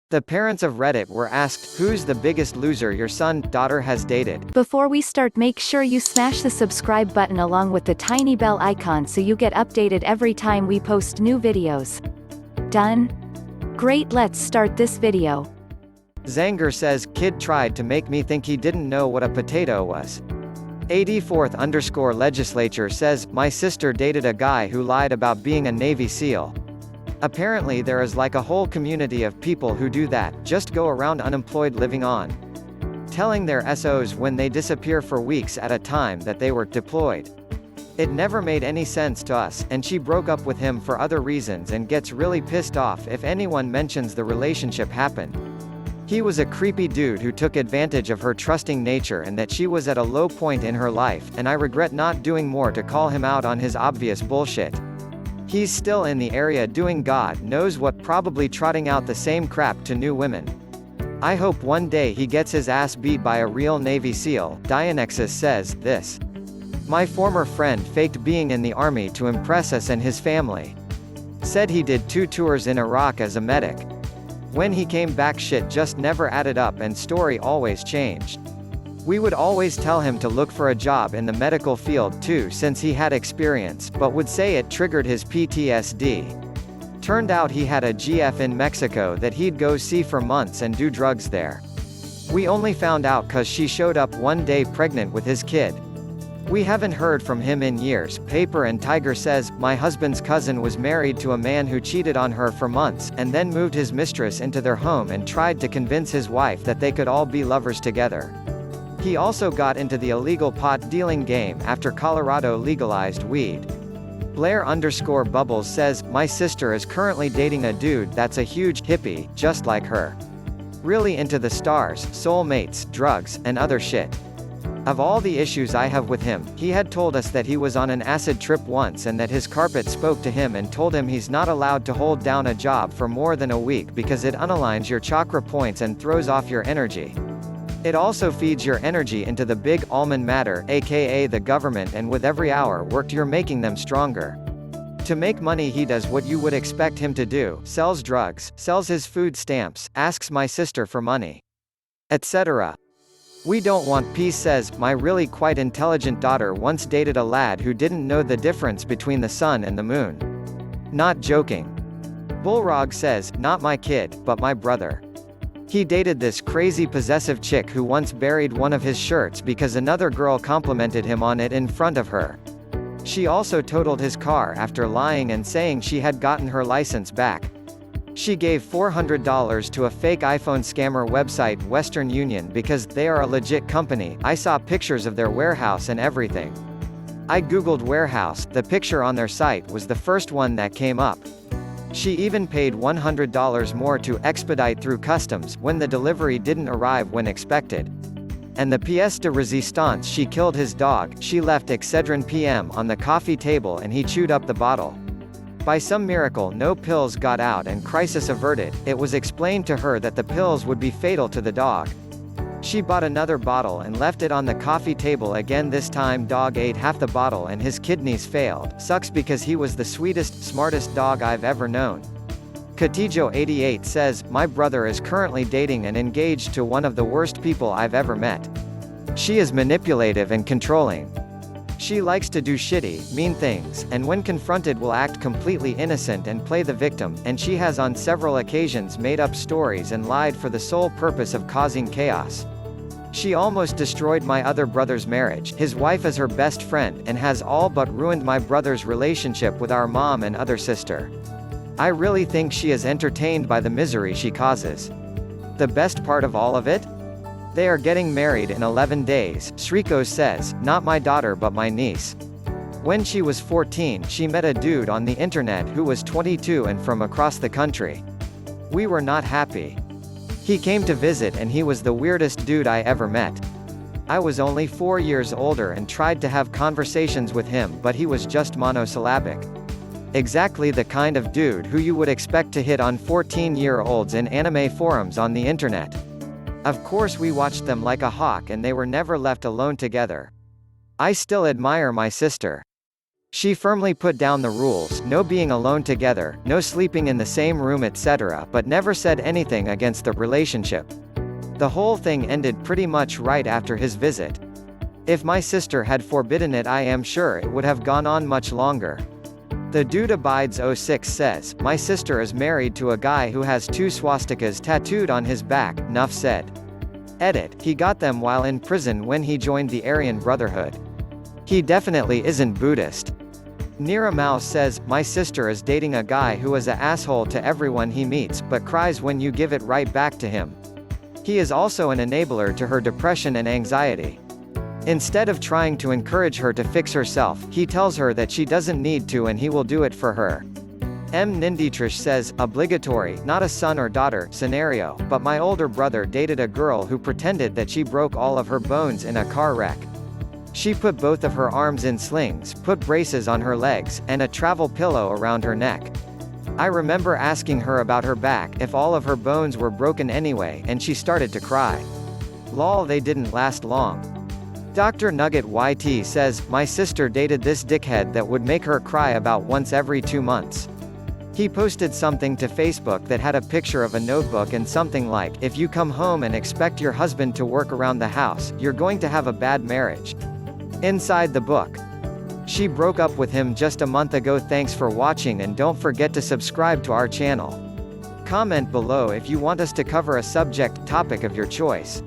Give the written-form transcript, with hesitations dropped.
The parents of Reddit were asked, who's the biggest loser your son, daughter has dated? Before we start, make sure you smash the subscribe button along with the tiny bell icon so you get updated every time we post new videos. Done? Great, let's start this video. Zanger says, kid tried to make me think he didn't know what a potato was. 84th_legislature says, my sister dated a guy who lied about being a Navy SEAL. Apparently there is like a whole community of people who do that, just go around unemployed living on. Telling their SOs when they disappear for weeks at a time that they were deployed. It never made any sense to us, and she broke up with him for other reasons and gets really pissed off if anyone mentions the relationship happened. He was a creepy dude who took advantage of her trusting nature and that she was at a low point in her life, and I regret not doing more to call him out on his obvious bullshit. He's still in the area doing God knows what, probably trotting out the same crap to new women. I hope one day he gets his ass beat by a real Navy SEAL. Dianexus says, this. My former friend faked being in the army to impress us and his family. Said he did 2 tours in Iraq as a medic. When he came back shit just never added up and story always changed. We would always tell him to look for a job in the medical field too since he had experience, but would say it triggered his PTSD. Turned out he had a GF in Mexico that he'd go see for months and do drugs there. We only found out cause she showed up one day pregnant with his kid. We haven't heard from him in years. Paper and Tiger says, my husband's cousin was married to a man who cheated on her for months, and then moved his mistress into their home and tried to convince his wife that they could all be lovers together. He also got into the illegal pot dealing game after Colorado legalized weed. Blair_Bubbles says, my sister is currently dating a dude that's a huge hippie, just like her. Really into the stars, soulmates, drugs, and other shit. Of all the issues I have with him, he had told us that he was on an acid trip once and that his carpet spoke to him and told him he's not allowed to hold down a job for more than a week because it unaligns your chakra points and throws off your energy. It also feeds your energy into the big almond matter, aka the government, and with every hour worked you're making them stronger. To make money he does what you would expect him to do, sells drugs, sells his food stamps, asks my sister for money, etc. We don't want peace says, my really quite intelligent daughter once dated a lad who didn't know the difference between the sun and the moon. Not joking. Bullrog says, not my kid, but my brother. He dated this crazy possessive chick who once buried one of his shirts because another girl complimented him on it in front of her. She also totaled his car after lying and saying she had gotten her license back. She gave $400 to a fake iPhone scammer website Western Union because they are a legit company. I saw pictures of their warehouse and everything. I googled warehouse, the picture on their site was the first one that came up. She even paid $100 more to expedite through customs when the delivery didn't arrive when expected. And the pièce de résistance, she killed his dog. She left Excedrin PM on the coffee table and he chewed up the bottle. By some miracle no pills got out and crisis averted. It was explained to her that the pills would be fatal to the dog. She bought another bottle and left it on the coffee table again. This time dog ate half the bottle and his kidneys failed. Sucks because he was the sweetest, smartest dog I've ever known. Katijo88 says, my brother is currently dating and engaged to one of the worst people I've ever met. She is manipulative and controlling. She likes to do shitty, mean things, and when confronted will act completely innocent and play the victim, and she has on several occasions made up stories and lied for the sole purpose of causing chaos. She almost destroyed my other brother's marriage, his wife is her best friend, and has all but ruined my brother's relationship with our mom and other sister. I really think she is entertained by the misery she causes. The best part of all of it? They are getting married in 11 days, Sriko says, not my daughter but my niece. When she was 14 she met a dude on the internet who was 22 and from across the country. We were not happy. He came to visit and he was the weirdest dude I ever met. I was only 4 years older and tried to have conversations with him but he was just monosyllabic. Exactly the kind of dude who you would expect to hit on 14-year-olds in anime forums on the internet. Of course we watched them like a hawk and they were never left alone together. I still admire my sister. She firmly put down the rules, no being alone together, no sleeping in the same room etc., but never said anything against the relationship. The whole thing ended pretty much right after his visit. If my sister had forbidden it, I am sure it would have gone on much longer. The Dude Abides 06 says, my sister is married to a guy who has 2 swastikas tattooed on his back, Nuff said. Edit, he got them while in prison when he joined the Aryan Brotherhood. He definitely isn't Buddhist. Nira Mouse says, my sister is dating a guy who is a asshole to everyone he meets, but cries when you give it right back to him. He is also an enabler to her depression and anxiety. Instead of trying to encourage her to fix herself, he tells her that she doesn't need to and he will do it for her. M. Ninditrish says, obligatory, not a son or daughter, scenario, but my older brother dated a girl who pretended that she broke all of her bones in a car wreck. She put both of her arms in slings, put braces on her legs, and a travel pillow around her neck. I remember asking her about her back if all of her bones were broken anyway, and she started to cry. Lol, they didn't last long. Dr. Nugget YT says, my sister dated this dickhead that would make her cry about once every 2 months. He posted something to Facebook that had a picture of a notebook and something like, if you come home and expect your husband to work around the house, you're going to have a bad marriage. Inside the book. She broke up with him just a month ago. Thanks for watching and don't forget to subscribe to our channel. Comment below if you want us to cover a subject topic of your choice.